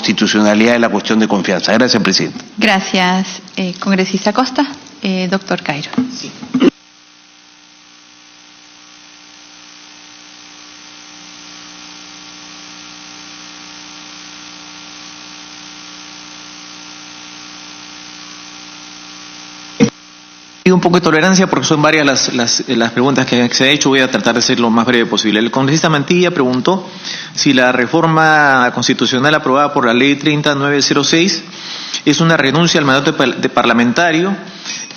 constitucionalidad de la cuestión de confianza. Gracias, presidente. Gracias, congresista Costa. Doctor Cairo. Sí. Un poco de tolerancia porque son varias las preguntas que se han hecho. Voy a tratar de ser lo más breve posible. El congresista Mantilla preguntó si la reforma constitucional aprobada por la ley 30906 es una renuncia al mandato de parlamentario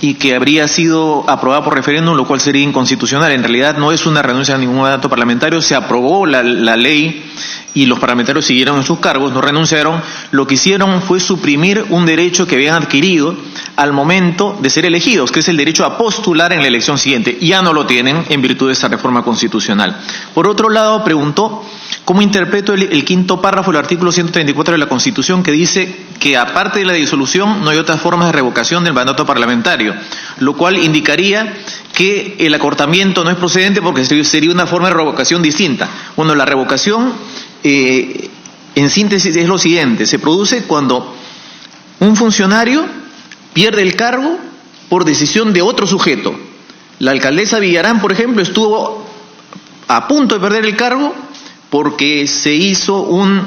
y que habría sido aprobada por referéndum, lo cual sería inconstitucional. En realidad no es una renuncia a ningún mandato parlamentario, se aprobó la ley y los parlamentarios siguieron en sus cargos, no renunciaron. Lo que hicieron fue suprimir un derecho que habían adquirido al momento de ser elegidos, que es el derecho a postular en la elección siguiente. Ya no lo tienen en virtud de esta reforma constitucional. Por otro lado, preguntó cómo interpreto el quinto párrafo del artículo 134 de la Constitución, que dice que aparte de la disolución no hay otras formas de revocación del mandato parlamentario, lo cual indicaría que el acortamiento no es procedente porque sería una forma de revocación distinta. Bueno, la revocación, en síntesis, es lo siguiente: se produce cuando un funcionario pierde el cargo por decisión de otro sujeto. La alcaldesa Villarán, por ejemplo, estuvo a punto de perder el cargo porque se hizo un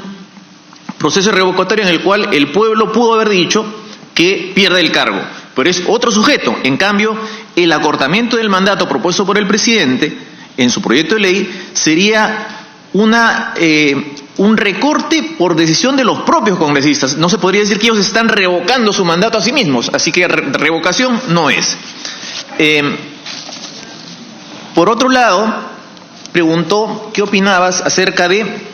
proceso revocatorio en el cual el pueblo pudo haber dicho que pierde el cargo, pero es otro sujeto. En cambio, el acortamiento del mandato propuesto por el presidente en su proyecto de ley sería un recorte por decisión de los propios congresistas. No se podría decir que ellos están revocando su mandato a sí mismos, así que revocación no es. Por otro lado, preguntó qué opinabas acerca de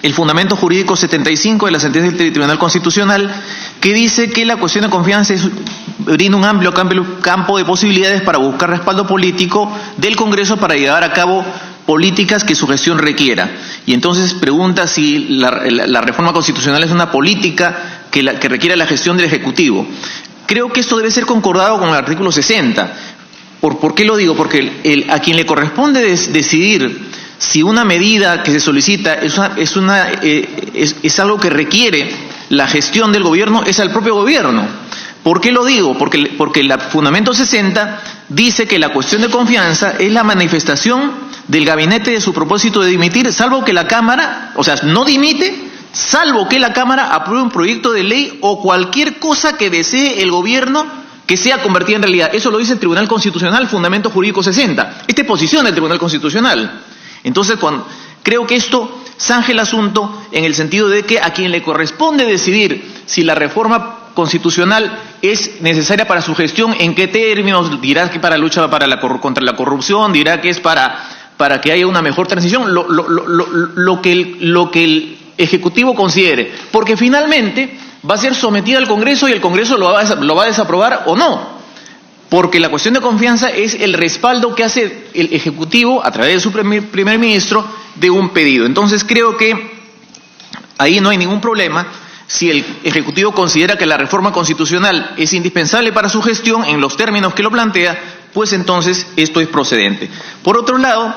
el fundamento jurídico 75 de la sentencia del Tribunal Constitucional, que dice que la cuestión de confianza brinda un amplio campo de posibilidades para buscar respaldo político del Congreso para llevar a cabo políticas que su gestión requiera. Y entonces pregunta si la reforma constitucional es una política que requiera la gestión del Ejecutivo. Creo que esto debe ser concordado con el artículo 60. ¿Por qué lo digo? Porque a quien le corresponde decidir si una medida que se solicita es algo que requiere la gestión del gobierno, es al propio gobierno. ¿Por qué lo digo? Porque el fundamento 60 dice que la cuestión de confianza es la manifestación del gabinete de su propósito de dimitir, salvo que la Cámara, o sea, no dimite, salvo que la Cámara apruebe un proyecto de ley o cualquier cosa que desee el gobierno que sea convertida en realidad. Eso lo dice el Tribunal Constitucional, fundamento jurídico 60. Esta es posición del Tribunal Constitucional. Entonces, creo que esto zanja el asunto en el sentido de que a quien le corresponde decidir si la reforma constitucional es necesaria para su gestión, en qué términos, dirá que para lucha contra la corrupción, dirá que es para que haya una mejor transición, lo que el Ejecutivo considere, porque finalmente va a ser sometida al Congreso y el Congreso lo va a desaprobar o no. Porque la cuestión de confianza es el respaldo que hace el Ejecutivo a través de su primer ministro de un pedido. Entonces creo que ahí no hay ningún problema. Si el Ejecutivo considera que la reforma constitucional es indispensable para su gestión en los términos que lo plantea, pues entonces esto es procedente. Por otro lado,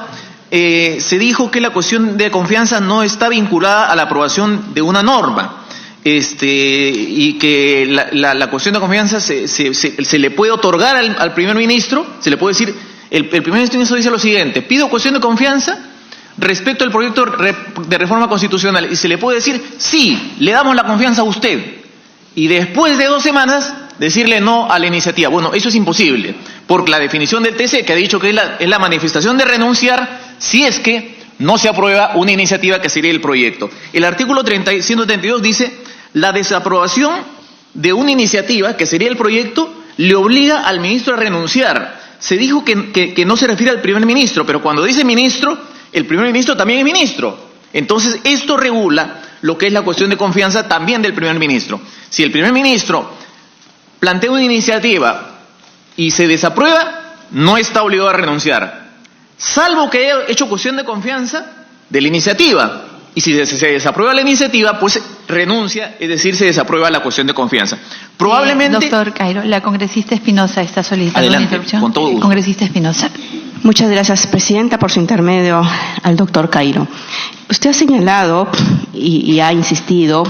se dijo que la cuestión de confianza no está vinculada a la aprobación de una norma. Y que la cuestión de confianza se le puede otorgar al primer ministro, se le puede decir, el primer ministro dice lo siguiente: pido cuestión de confianza respecto al proyecto de reforma constitucional, y se le puede decir, sí, le damos la confianza a usted, y después de 2 semanas decirle no a la iniciativa. Bueno, eso es imposible, porque la definición del TC, que ha dicho que es la manifestación de renunciar si es que no se aprueba una iniciativa que sería el proyecto. El artículo 132 dice: la desaprobación de una iniciativa, que sería el proyecto, le obliga al ministro a renunciar. Se dijo que no se refiere al primer ministro, pero cuando dice ministro, el primer ministro también es ministro. Entonces, esto regula lo que es la cuestión de confianza también del primer ministro. Si el primer ministro plantea una iniciativa y se desaprueba, no está obligado a renunciar, salvo que haya hecho cuestión de confianza de la iniciativa. Y si se desaprueba la iniciativa, pues renuncia, es decir, se desaprueba la cuestión de confianza. Probablemente... Doctor Cairo, la congresista Espinosa está solicitando una interrupción. Con todo gusto. Congresista Espinosa. Muchas gracias, presidenta, por su intermedio al doctor Cairo. Usted ha señalado y ha insistido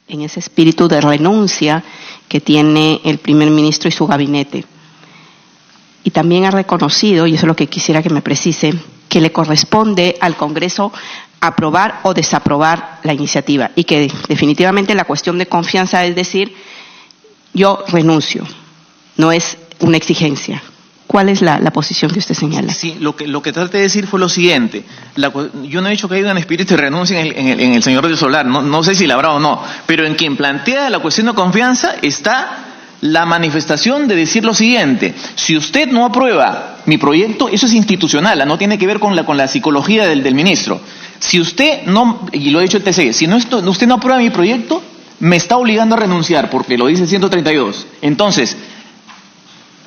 en ese espíritu de renuncia que tiene el primer ministro y su gabinete. Y también ha reconocido, y eso es lo que quisiera que me precise, que le corresponde al Congreso aprobar o desaprobar la iniciativa y que definitivamente la cuestión de confianza es decir, yo renuncio, no es una exigencia. ¿Cuál es la posición que usted señala? Sí, lo que traté de decir fue lo siguiente. Yo no he dicho que haya un espíritu de renuncia en el señor de Solar, no sé si la habrá o no, pero en quien plantea la cuestión de confianza está la manifestación de decir lo siguiente: si usted no aprueba mi proyecto, eso es institucional, no tiene que ver con la psicología del ministro. Si usted no, y lo ha dicho el TC, si usted no aprueba mi proyecto, me está obligando a renunciar, porque lo dice el 132. Entonces,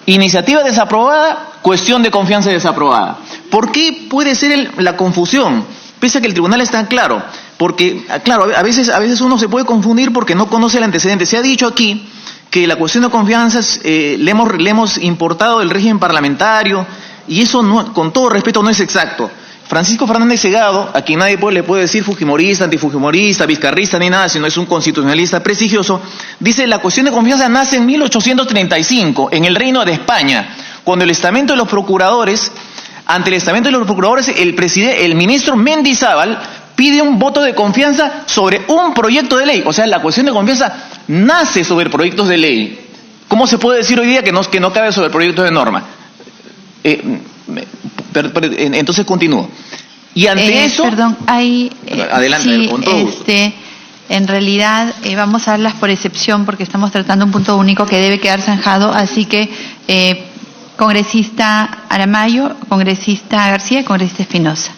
iniciativa desaprobada, cuestión de confianza desaprobada. ¿Por qué puede ser la confusión? Pese a que el tribunal está claro, porque, claro, a veces uno se puede confundir porque no conoce el antecedente. Se ha dicho aquí que la cuestión de confianza le hemos importado del régimen parlamentario, y eso, no, con todo respeto, no es exacto. Francisco Fernández Segado, a quien nadie le puede decir fujimorista, antifujimorista, vizcarrista, ni nada, sino es un constitucionalista prestigioso, dice: la cuestión de confianza nace en 1835, en el Reino de España, cuando el estamento de los procuradores, ante el estamento de los procuradores, el ministro Mendizábal pide un voto de confianza sobre un proyecto de ley. O sea, la cuestión de confianza nace sobre proyectos de ley. ¿Cómo se puede decir hoy día que no cabe sobre proyectos de norma? Entonces continúo. Y ante eso... Perdón, hay... adelante, sí, con todo gusto. En realidad vamos a darlas por excepción porque estamos tratando un punto único que debe quedar zanjado, así que congresista Aramayo, congresista García y congresista Espinosa.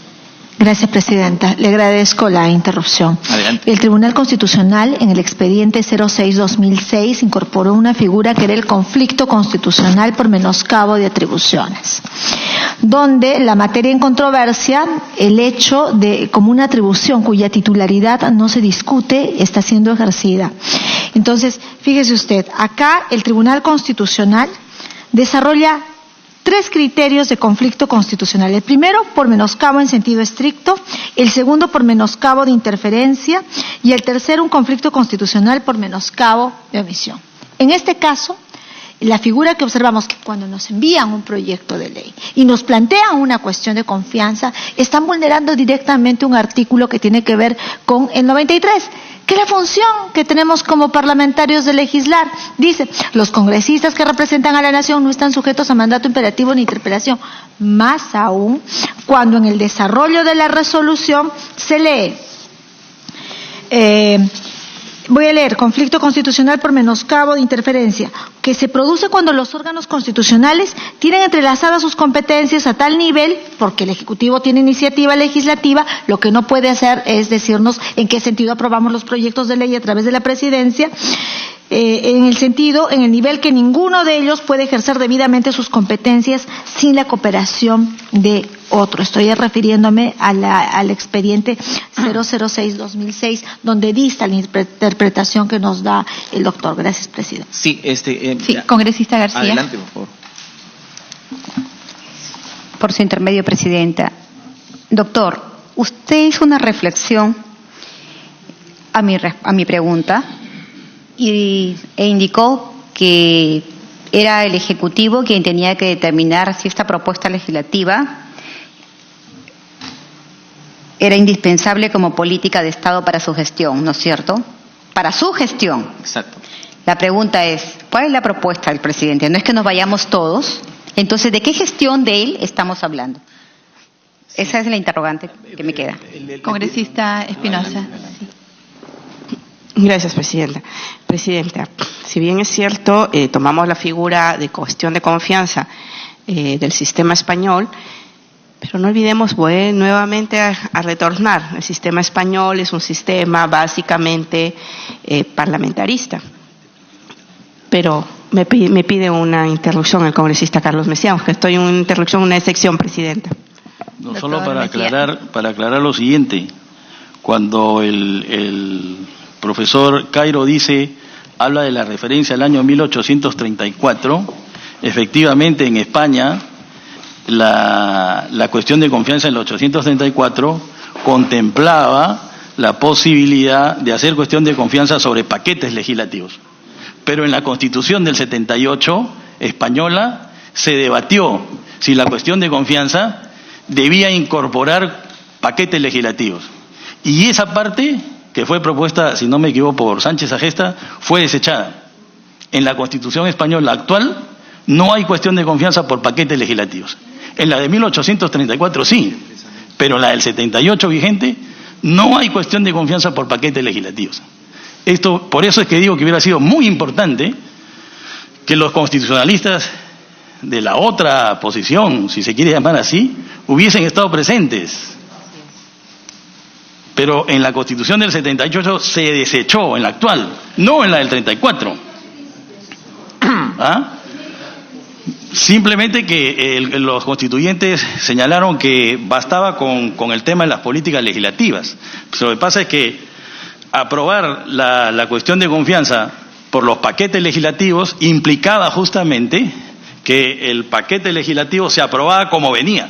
Gracias, Presidenta. Le agradezco la interrupción. Adelante. El Tribunal Constitucional, en el expediente 06-2006, incorporó una figura que era el conflicto constitucional por menoscabo de atribuciones, donde la materia en controversia, el hecho de como una atribución cuya titularidad no se discute, está siendo ejercida. Entonces, fíjese usted, acá el Tribunal Constitucional desarrolla 3 criterios de conflicto constitucional. El primero, por menoscabo en sentido estricto; el segundo, por menoscabo de interferencia; y el tercero, un conflicto constitucional por menoscabo de omisión. En este caso, la figura que observamos, que cuando nos envían un proyecto de ley y nos plantean una cuestión de confianza, están vulnerando directamente un artículo que tiene que ver con el 93, que es la función que tenemos como parlamentarios de legislar. Dice: los congresistas que representan a la nación no están sujetos a mandato imperativo ni interpelación. Más aún cuando en el desarrollo de la resolución se lee, voy a leer: conflicto constitucional por menoscabo de interferencia, que se produce cuando los órganos constitucionales tienen entrelazadas sus competencias a tal nivel, porque el Ejecutivo tiene iniciativa legislativa, lo que no puede hacer es decirnos en qué sentido aprobamos los proyectos de ley a través de la Presidencia, en el nivel que ninguno de ellos puede ejercer debidamente sus competencias sin la cooperación de otro. Estoy refiriéndome al expediente 006-2006, donde dista la interpretación que nos da el doctor. Gracias, Presidente. Sí, sí, congresista García. Adelante, por favor. Por su intermedio, Presidenta. Doctor, usted hizo una reflexión a mi pregunta e indicó que era el Ejecutivo quien tenía que determinar si esta propuesta legislativa era indispensable como política de Estado para su gestión, ¿no es cierto? Para su gestión. Exacto. La pregunta es, ¿cuál es la propuesta del presidente? No es que nos vayamos todos. Entonces, ¿de qué gestión de él estamos hablando? Esa es la interrogante que me queda. Congresista Espinosa. Sí. Gracias, Presidenta. Presidenta, si bien es cierto, tomamos la figura de cuestión de confianza del sistema español, pero no olvidemos nuevamente a retornar. El sistema español es un sistema básicamente parlamentarista. Pero me pide una interrupción el congresista Carlos Mejía, aunque estoy en una interrupción, una excepción, Presidenta. No, solo para aclarar lo siguiente. Cuando el profesor Cairo habla de la referencia al año 1834, efectivamente en España la cuestión de confianza en el 834 contemplaba la posibilidad de hacer cuestión de confianza sobre paquetes legislativos. Pero en la Constitución del 78 española se debatió si la cuestión de confianza debía incorporar paquetes legislativos. Y esa parte, que fue propuesta, si no me equivoco, por Sánchez Agesta, fue desechada. En la Constitución española actual no hay cuestión de confianza por paquetes legislativos. En la de 1834 sí, pero en la del 78 vigente no hay cuestión de confianza por paquetes legislativos. Por eso es que digo que hubiera sido muy importante que los constitucionalistas de la otra posición, si se quiere llamar así, hubiesen estado presentes. Pero en la Constitución del 78 se desechó, en la actual, no en la del 34. ¿Ah? Simplemente que los constituyentes señalaron que bastaba con el tema de las políticas legislativas. Pero lo que pasa es que aprobar la cuestión de confianza por los paquetes legislativos implicaba justamente que el paquete legislativo se aprobaba como venía.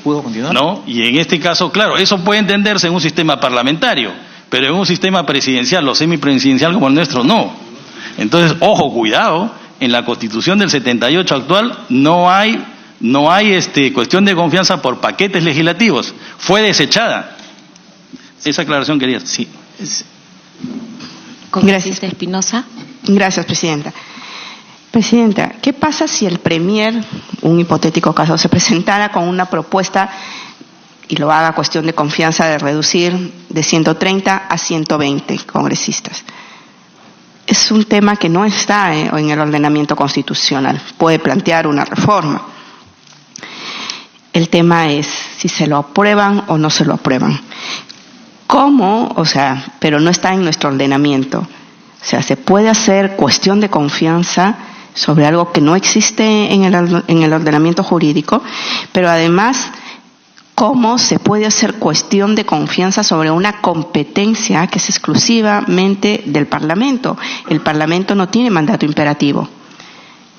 ¿Puedo continuar? ¿No? Y en este caso, claro, eso puede entenderse en un sistema parlamentario, pero en un sistema presidencial o semipresidencial como el nuestro, no. Entonces, ojo, cuidado, en la Constitución del 78 actual no hay cuestión de confianza por paquetes legislativos. Fue desechada. Esa aclaración quería. Sí. Gracias, Espinosa. Gracias, Presidenta. Presidenta, ¿qué pasa si el Premier, un hipotético caso, se presentara con una propuesta y lo haga cuestión de confianza de reducir de 130 a 120 congresistas? Es un tema que no está en el ordenamiento constitucional. Puede plantear una reforma. El tema es si se lo aprueban o no se lo aprueban. ¿Cómo? Pero no está en nuestro ordenamiento. Se puede hacer cuestión de confianza sobre algo que no existe en el ordenamiento jurídico, pero además, ¿cómo se puede hacer cuestión de confianza sobre una competencia que es exclusivamente del Parlamento? El Parlamento no tiene mandato imperativo.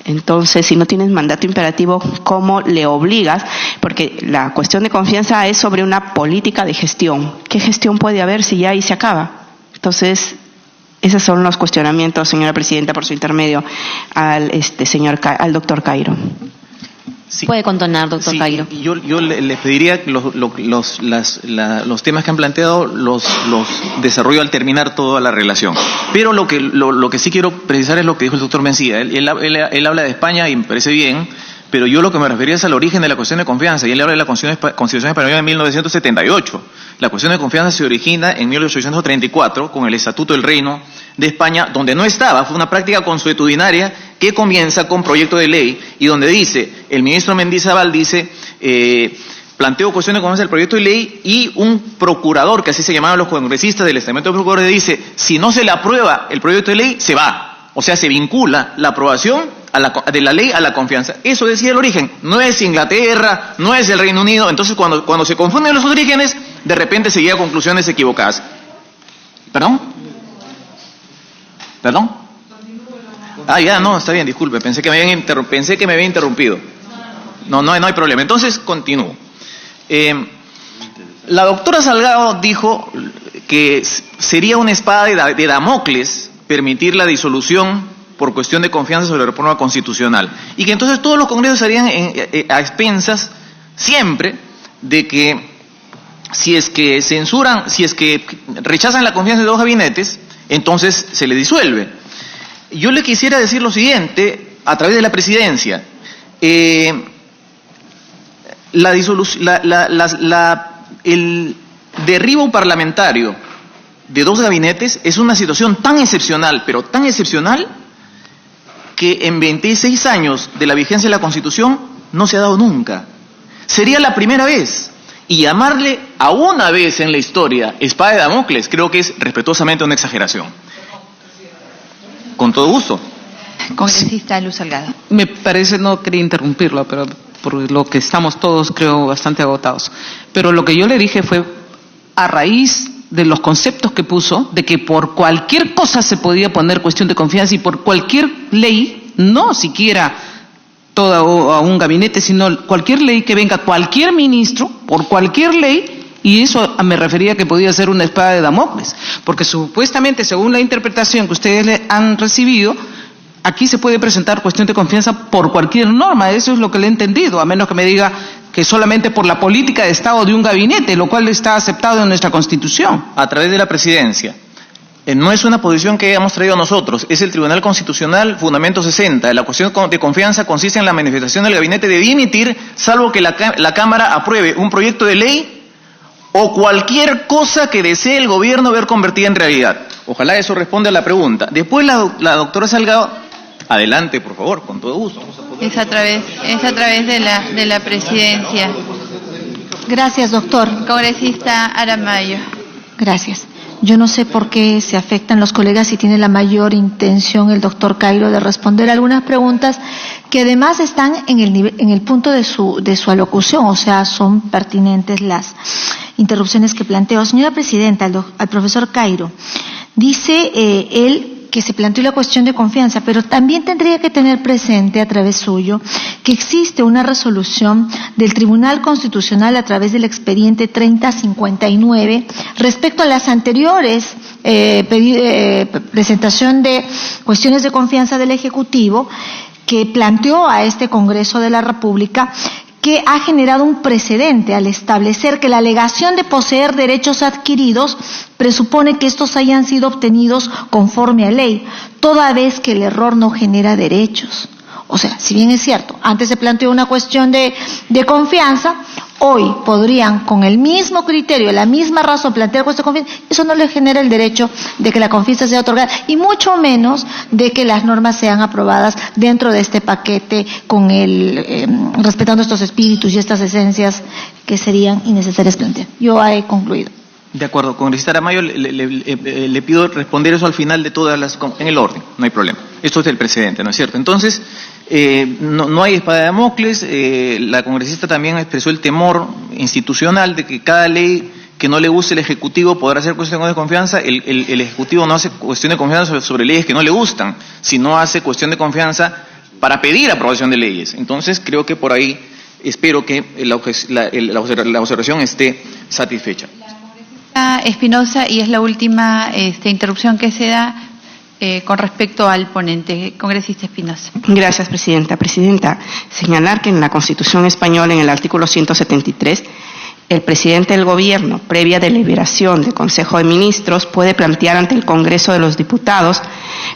Entonces, si no tienes mandato imperativo, ¿cómo le obligas? Porque la cuestión de confianza es sobre una política de gestión. ¿Qué gestión puede haber si ya ahí se acaba? Entonces, esos son los cuestionamientos, señora Presidenta, por su intermedio, al doctor Cairo. Sí. Puede continuar, doctor Cairo. Yo les pediría los temas que han planteado los desarrollo al terminar toda la relación. Pero lo que sí quiero precisar es lo que dijo el doctor Mencía. Él habla de España y me parece bien, pero yo lo que me refería es al origen de la cuestión de confianza, y él habla de la Constitución Española de 1978. La cuestión de confianza se origina en 1834 con el Estatuto del Reino de España, donde no estaba, fue una práctica consuetudinaria que comienza con proyecto de ley, y donde dice, el ministro Mendizábal dice, planteó cuestión de confianza del proyecto de ley, y un procurador, que así se llamaban los congresistas del estamento de procuradores, dice, si no se le aprueba el proyecto de ley, se va. O sea, se vincula la aprobación de la ley a la confianza. Eso decía el origen. No es Inglaterra, no es el Reino Unido. Entonces, cuando se confunden los orígenes, de repente se llega a conclusiones equivocadas. ¿Perdón? Ya, no, está bien, disculpe. Pensé que me había interrumpido. No hay problema. Entonces, continúo. La doctora Salgado dijo que sería una espada de Damocles permitir la disolución por cuestión de confianza sobre la reforma constitucional, y que entonces todos los congresos estarían a expensas siempre de que si es que censuran, si es que rechazan la confianza de dos gabinetes, entonces se le disuelve. Yo le quisiera decir lo siguiente a través de la presidencia. El derribo parlamentario de dos gabinetes es una situación tan excepcional, pero tan excepcional, que en 26 años de la vigencia de la Constitución no se ha dado nunca. Sería la primera vez. Y llamarle a una vez en la historia espada de Damocles, creo que es respetuosamente una exageración. Con todo gusto. Congresista Luz Salgado. Me parece, no quería interrumpirlo, pero por lo que estamos todos, creo, bastante agotados. Pero lo que yo le dije fue, a raíz de los conceptos que puso, de que por cualquier cosa se podía poner cuestión de confianza, y por cualquier ley, no siquiera a un gabinete, sino cualquier ley que venga, cualquier ministro, por cualquier ley, Y eso me refería que podía ser una espada de Damocles, porque supuestamente, según la interpretación que ustedes le han recibido, aquí se puede presentar cuestión de confianza por cualquier norma, eso es lo que le he entendido, a menos que me diga que solamente por la política de Estado de un gabinete, lo cual está aceptado en nuestra Constitución. A través de la presidencia. No es una posición que hayamos traído nosotros, es el Tribunal Constitucional, fundamento 60. La cuestión de confianza consiste en la manifestación del gabinete de dimitir, salvo que la Cámara apruebe un proyecto de ley o cualquier cosa que desee el gobierno ver convertida en realidad. Ojalá eso responda a la pregunta. Después la doctora Salgado, adelante, por favor, con todo gusto. Es a través de la presidencia. Gracias, doctor. Congresista Aramayo. Gracias. Yo no sé por qué se afectan los colegas si tiene la mayor intención el doctor Cairo de responder algunas preguntas que además están en el punto de su alocución, o sea, son pertinentes las interrupciones que planteo. Señora Presidenta, al profesor Cairo, dice él que se planteó la cuestión de confianza, pero también tendría que tener presente a través suyo que existe una resolución del Tribunal Constitucional a través del expediente 3059 respecto a las anteriores presentación de cuestiones de confianza del Ejecutivo que planteó a este Congreso de la República, que ha generado un precedente al establecer que la alegación de poseer derechos adquiridos presupone que estos hayan sido obtenidos conforme a ley, toda vez que el error no genera derechos. O sea, si bien es cierto, antes se planteó una cuestión de confianza, hoy podrían, con el mismo criterio, la misma razón, plantear cuestión de confianza, eso no le genera el derecho de que la confianza sea otorgada, y mucho menos de que las normas sean aprobadas dentro de este paquete con respetando estos espíritus y estas esencias que serían innecesarias plantear. Yo he concluido. De acuerdo, congresista Aramayo, le pido responder eso al final de todas en el orden, no hay problema. Esto es del precedente, ¿no es cierto? Entonces, no hay espada de Damocles, la congresista también expresó el temor institucional de que cada ley que no le guste el Ejecutivo podrá hacer cuestión de confianza. El Ejecutivo no hace cuestión de confianza sobre leyes que no le gustan, sino hace cuestión de confianza para pedir aprobación de leyes. Entonces, creo que por ahí espero que la observación esté satisfecha. Espinosa, y es la última interrupción que se da con respecto al ponente. Congresista Espinosa. Gracias, Presidenta. Presidenta, señalar que en la Constitución española, en el artículo 173, el presidente del Gobierno, previa deliberación del Consejo de Ministros, puede plantear ante el Congreso de los Diputados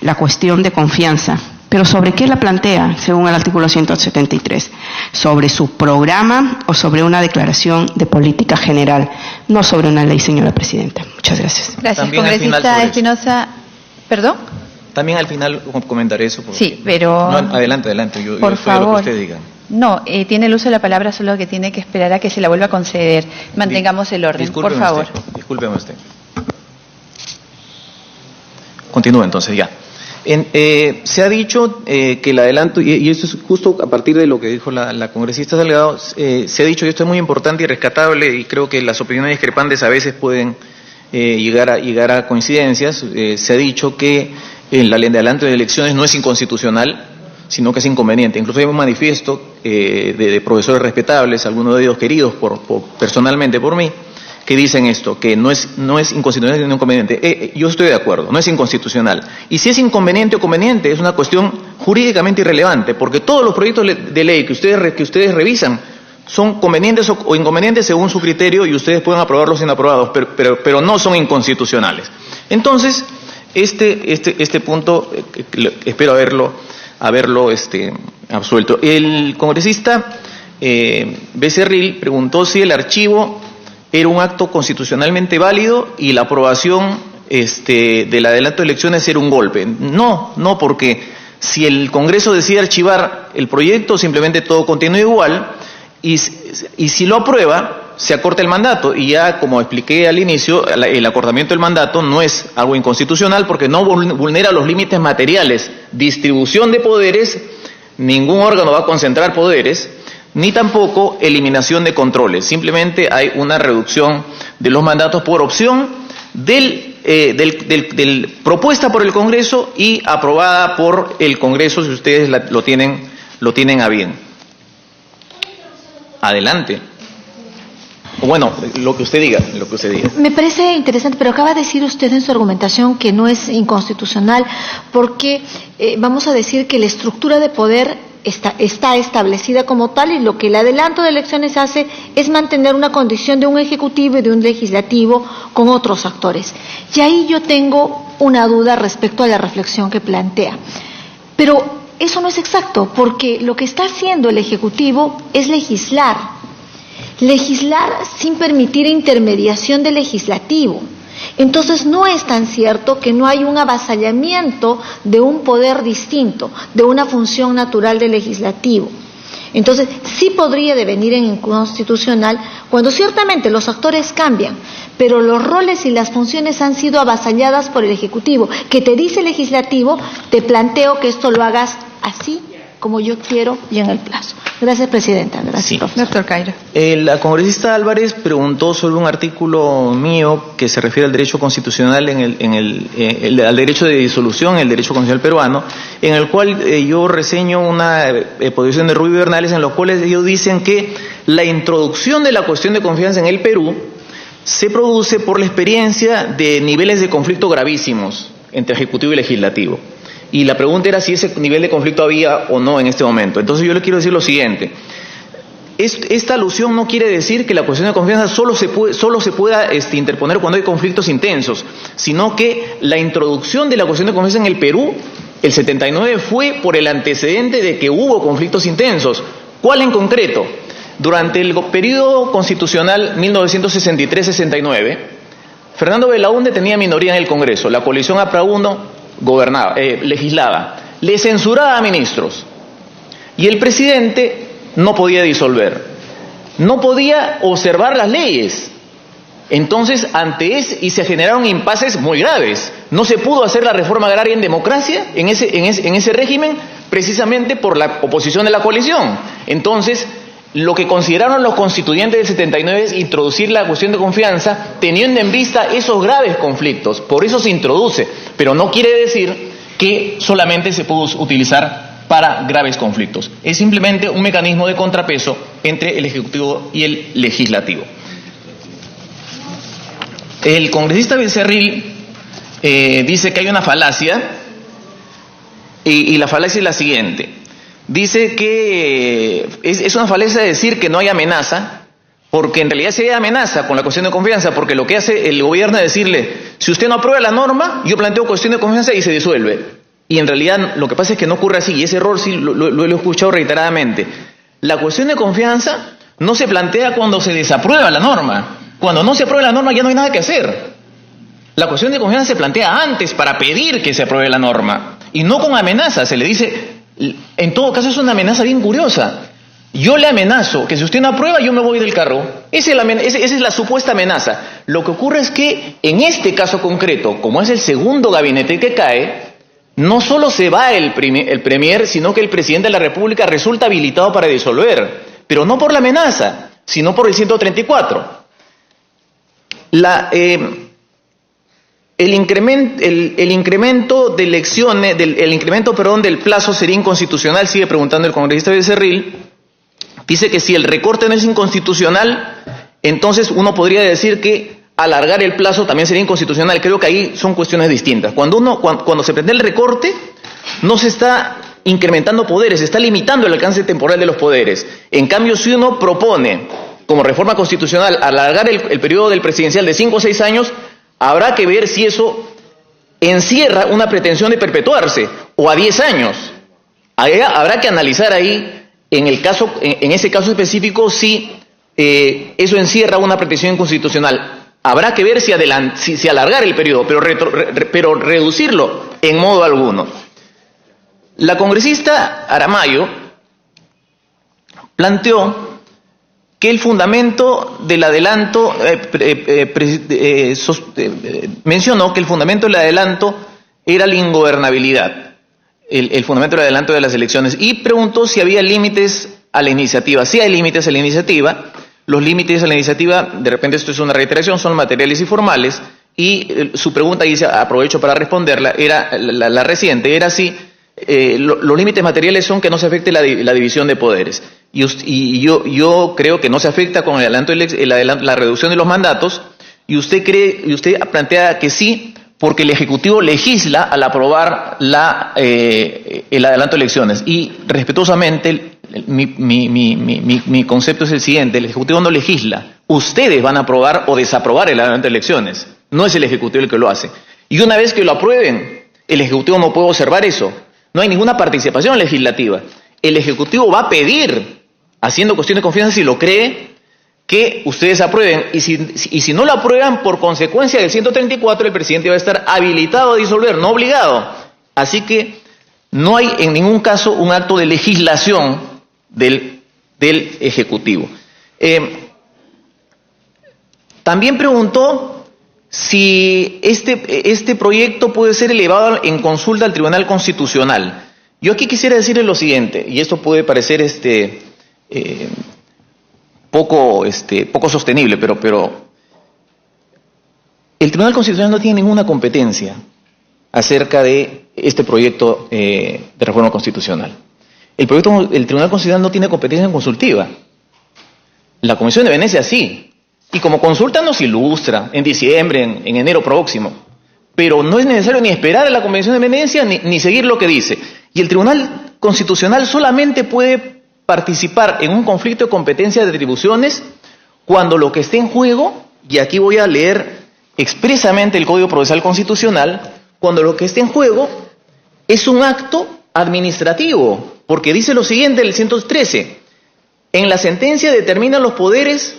la cuestión de confianza. ¿Pero sobre qué la plantea, según el artículo 173? ¿Sobre su programa o sobre una declaración de política general? No sobre una ley, señora Presidenta. Muchas gracias. Gracias, También congresista Espinosa. ¿Perdón? También al final comentaré eso. Sí, pero... No, adelante. Yo por estoy a favor. lo que usted diga. No, tiene el uso de la palabra, solo que tiene que esperar a que se la vuelva a conceder. Mantengamos el orden, por favor. Discúlpeme usted. Continúe entonces, ya. Se ha dicho que el adelanto, y esto es justo a partir de lo que dijo la congresista Salgado, se ha dicho, y esto es muy importante y rescatable, y creo que las opiniones discrepantes a veces pueden llegar a coincidencias. Se ha dicho que la ley de adelanto de elecciones no es inconstitucional, sino que es inconveniente. Incluso hay un manifiesto de profesores respetables, algunos de ellos queridos personalmente por mí, que dicen esto, que no es inconstitucional sino inconveniente. Yo estoy de acuerdo, no es inconstitucional. Y si es inconveniente o conveniente, es una cuestión jurídicamente irrelevante, porque todos los proyectos de ley que ustedes revisan son convenientes o inconvenientes según su criterio, y ustedes pueden aprobarlos sin aprobados, pero no son inconstitucionales. Entonces, este punto espero haberlo absuelto. El congresista Becerril preguntó si el archivo era un acto constitucionalmente válido y la aprobación del adelanto de elecciones era un golpe. No, porque si el Congreso decide archivar el proyecto, simplemente todo continúa igual, y si lo aprueba, se acorta el mandato. Y ya, como expliqué al inicio, el acortamiento del mandato no es algo inconstitucional porque no vulnera los límites materiales. Distribución de poderes, ningún órgano va a concentrar poderes, ni tampoco eliminación de controles. Simplemente hay una reducción de los mandatos por opción propuesta por el Congreso y aprobada por el Congreso, si ustedes lo tienen a bien. Adelante. Bueno, lo que usted diga. Me parece interesante, pero acaba de decir usted en su argumentación que no es inconstitucional porque vamos a decir que la estructura de poder está establecida como tal y lo que el adelanto de elecciones hace es mantener una condición de un ejecutivo y de un legislativo con otros actores. Y ahí yo tengo una duda respecto a la reflexión que plantea. Pero eso no es exacto, porque lo que está haciendo el ejecutivo es legislar sin permitir intermediación del legislativo. Entonces no es tan cierto que no hay un avasallamiento de un poder distinto, de una función natural del legislativo. Entonces sí podría devenir en inconstitucional cuando ciertamente los actores cambian, pero los roles y las funciones han sido avasalladas por el Ejecutivo, que te dice el legislativo, te planteo que esto lo hagas así como yo quiero y en el plazo. Gracias, Presidenta. Gracias, sí. Profesor. Doctor Cairo. La congresista Álvarez preguntó sobre un artículo mío que se refiere al derecho constitucional, al derecho de disolución, el derecho constitucional peruano, en el cual yo reseño una posición de Rubio Bernales, en los cuales ellos dicen que la introducción de la cuestión de confianza en el Perú se produce por la experiencia de niveles de conflicto gravísimos entre Ejecutivo y Legislativo. Y la pregunta era si ese nivel de conflicto había o no en este momento. Entonces yo le quiero decir lo siguiente. Esta alusión no quiere decir que la cuestión de confianza solo se pueda interponer cuando hay conflictos intensos, sino que la introducción de la cuestión de confianza en el Perú, el 79, fue por el antecedente de que hubo conflictos intensos. ¿Cuál en concreto? Durante el periodo constitucional 1963-69, Fernando Belaúnde tenía minoría en el Congreso. La coalición APRA-1 legislaba, le censuraba a ministros y el presidente no podía disolver, no podía observar las leyes. Entonces, y se generaron impases muy graves. No se pudo hacer la reforma agraria en democracia en ese régimen, precisamente por la oposición de la coalición. Entonces, lo que consideraron los constituyentes del 79 es introducir la cuestión de confianza teniendo en vista esos graves conflictos. Por eso se introduce, pero no quiere decir que solamente se pudo utilizar para graves conflictos. Es simplemente un mecanismo de contrapeso entre el Ejecutivo y el Legislativo. El congresista Becerril dice que hay una falacia y la falacia es la siguiente. Dice que es una falacia decir que no hay amenaza, porque en realidad sí hay amenaza con la cuestión de confianza, porque lo que hace el gobierno es decirle, si usted no aprueba la norma, yo planteo cuestión de confianza y se disuelve. Y en realidad lo que pasa es que no ocurre así, y ese error sí lo he escuchado reiteradamente. La cuestión de confianza no se plantea cuando se desaprueba la norma. Cuando no se aprueba la norma ya no hay nada que hacer. La cuestión de confianza se plantea antes para pedir que se apruebe la norma, y no con amenaza. Se le dice... En todo caso es una amenaza bien curiosa. Yo le amenazo que si usted no aprueba yo me voy del carro. Esa es la supuesta amenaza. Lo que ocurre es que en este caso concreto, como es el segundo gabinete que cae, no solo se va el premier, sino que el presidente de la República resulta habilitado para disolver. Pero no por la amenaza, sino por el 134. El incremento de elecciones, el incremento del plazo sería inconstitucional, sigue preguntando el congresista Becerril. Dice que si el recorte no es inconstitucional, entonces uno podría decir que alargar el plazo también sería inconstitucional. Creo que ahí son cuestiones distintas. Cuando se pretende el recorte, no se está incrementando poderes, se está limitando el alcance temporal de los poderes. En cambio, si uno propone, como reforma constitucional, alargar el periodo del presidencial de 5 o 6 años, habrá que ver si eso encierra una pretensión de perpetuarse o a 10 años. Habrá que analizar ahí, en ese caso específico, si eso encierra una pretensión inconstitucional. Habrá que ver si alargar el periodo, pero reducirlo en modo alguno. La congresista Aramayo planteó que el fundamento del adelanto, mencionó que el fundamento del adelanto era la ingobernabilidad, el fundamento del adelanto de las elecciones, y preguntó si había límites a la iniciativa. Sí hay límites a la iniciativa. Los límites a la iniciativa, de repente esto es una reiteración, son materiales y formales, y su pregunta, y aprovecho para responderla, era la reciente, era si los límites materiales son que no se afecte la división de poderes. y yo creo que no se afecta con la reducción de los mandatos, y usted plantea que sí, porque el Ejecutivo legisla al aprobar el adelanto de elecciones. Y respetuosamente, mi concepto es el siguiente: el Ejecutivo no legisla. Ustedes van a aprobar o desaprobar el adelanto de elecciones. No es el Ejecutivo el que lo hace. Y una vez que lo aprueben, el Ejecutivo no puede observar eso. No hay ninguna participación legislativa. El Ejecutivo va a pedir, haciendo cuestión de confianza, si lo cree, que ustedes aprueben, y si no lo aprueban, por consecuencia del 134, el presidente va a estar habilitado a disolver, no obligado. Así que no hay en ningún caso un acto de legislación del Ejecutivo. También preguntó si este proyecto puede ser elevado en consulta al Tribunal Constitucional. Yo aquí quisiera decirle lo siguiente, y esto puede parecer poco sostenible, pero el Tribunal Constitucional no tiene ninguna competencia acerca de este proyecto de reforma constitucional. El Tribunal Constitucional no tiene competencia consultiva. La Comisión de Venecia sí, y como consulta nos ilustra en diciembre, en enero próximo, pero no es necesario ni esperar a la Comisión de Venecia ni seguir lo que dice. Y el Tribunal Constitucional solamente puede participar en un conflicto de competencia de atribuciones cuando lo que esté en juego, y aquí voy a leer expresamente el Código Procesal Constitucional, cuando lo que esté en juego es un acto administrativo, porque dice lo siguiente el 113: en la sentencia determina los poderes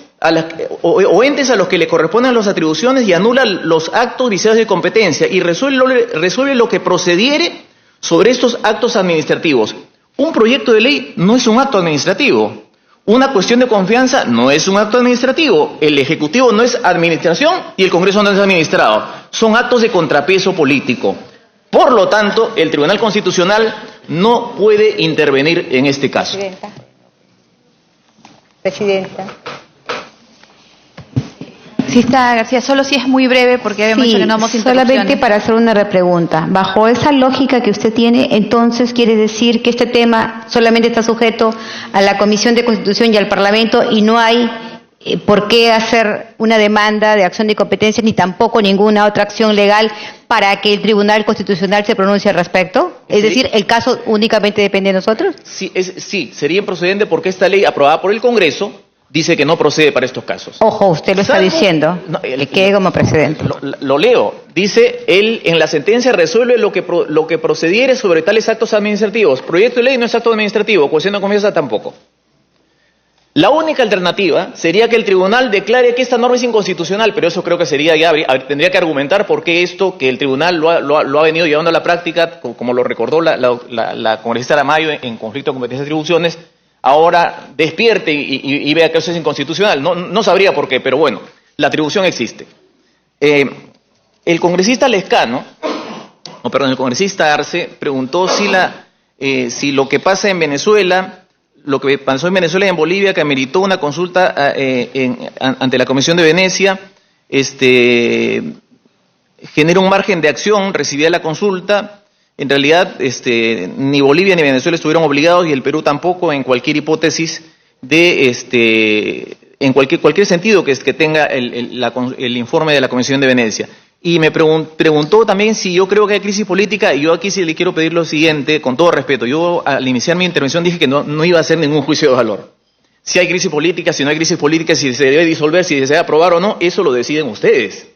o entes a los que le corresponden las atribuciones y anula los actos viciados de competencia y resuelve lo que procediere sobre estos actos administrativos. Un proyecto de ley no es un acto administrativo. Una cuestión de confianza no es un acto administrativo. El Ejecutivo no es administración y el Congreso no es administrado. Son actos de contrapeso político. Por lo tanto, el Tribunal Constitucional no puede intervenir en este caso. Presidenta. Sí, está García, solo si es muy breve, porque habíamos dicho que no vamos a interrupciones. Solamente para hacer una repregunta. Bajo esa lógica que usted tiene, entonces quiere decir que este tema solamente está sujeto a la Comisión de Constitución y al Parlamento, y no hay por qué hacer una demanda de acción de competencia ni tampoco ninguna otra acción legal para que el Tribunal Constitucional se pronuncie al respecto. Es decir, ¿el caso únicamente depende de nosotros? Sí, sería improcedente porque esta ley aprobada por el Congreso dice que no procede para estos casos. Ojo, usted lo está diciendo, que quede como precedente. Lo leo. Dice, él en la sentencia resuelve lo que procediere sobre tales actos administrativos. Proyecto de ley no es acto administrativo, cuestión de confianza tampoco. La única alternativa sería que el tribunal declare que esta norma es inconstitucional, pero eso creo que sería tendría que argumentar por qué esto que el tribunal lo ha venido llevando a la práctica, como lo recordó la congresista Aramayo en conflicto de competencias y atribuciones, ahora despierte y vea que eso es inconstitucional. No sabría por qué, pero bueno, la atribución existe. El congresista el congresista Arce preguntó si lo que pasa en Venezuela, lo que pasó en Venezuela y en Bolivia, que ameritó una consulta ante la Comisión de Venecia, genera un margen de acción, recibía la consulta. En realidad, ni Bolivia ni Venezuela estuvieron obligados, y el Perú tampoco, en cualquier hipótesis en cualquier sentido que tenga el informe de la Comisión de Venecia. Y me preguntó también si yo creo que hay crisis política, y yo aquí sí le quiero pedir lo siguiente, con todo respeto. Yo al iniciar mi intervención dije que no iba a hacer ningún juicio de valor. Si hay crisis política, si no hay crisis política, si se debe disolver, si se debe aprobar o no, eso lo deciden ustedes.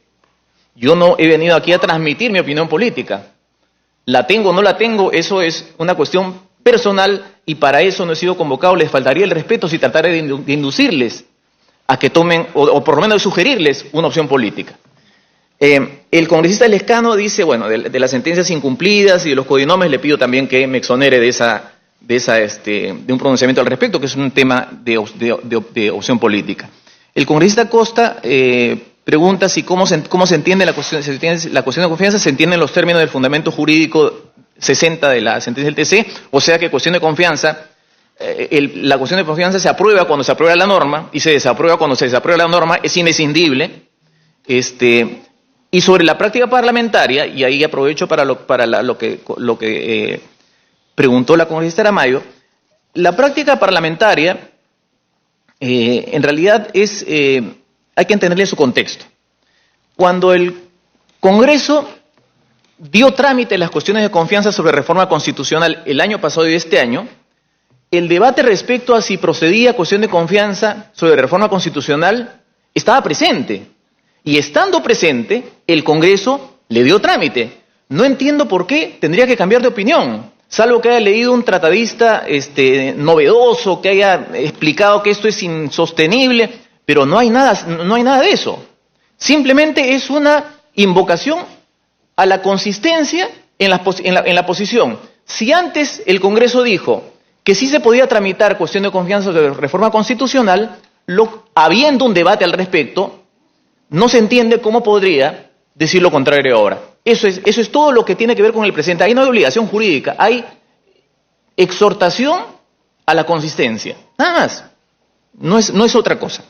Yo no he venido aquí a transmitir mi opinión política. La tengo o no la tengo, eso es una cuestión personal, y para eso no he sido convocado. Les faltaría el respeto si tratara de inducirles a que tomen, o por lo menos de sugerirles una opción política. El congresista Lescano dice, bueno, de las sentencias incumplidas y de los codinomes, le pido también que me exonere de un pronunciamiento al respecto, que es un tema de opción política. El congresista Costa pregunta si cómo se entiende la cuestión de confianza. Se entiende en los términos del fundamento jurídico 60 de la sentencia del TC, o sea que cuestión de confianza, la cuestión de confianza se aprueba cuando se aprueba la norma y se desaprueba cuando se desaprueba la norma, es inescindible. Y sobre la práctica parlamentaria, y ahí aprovecho para lo que preguntó la congresista Aramayo, la práctica parlamentaria, en realidad hay que entenderle su contexto. Cuando el Congreso dio trámite a las cuestiones de confianza sobre reforma constitucional el año pasado y este año, el debate respecto a si procedía cuestión de confianza sobre reforma constitucional estaba presente. Y estando presente, el Congreso le dio trámite. No entiendo por qué tendría que cambiar de opinión, salvo que haya leído un tratadista novedoso, que haya explicado que esto es insostenible, pero no hay nada de eso. Simplemente es una invocación a la consistencia en la posición. Si antes el Congreso dijo que sí se podía tramitar cuestión de confianza sobre reforma constitucional, habiendo un debate al respecto, no se entiende cómo podría decir lo contrario ahora. Eso es todo lo que tiene que ver con el presente. Ahí no hay obligación jurídica, hay exhortación a la consistencia. Nada más. No es otra cosa.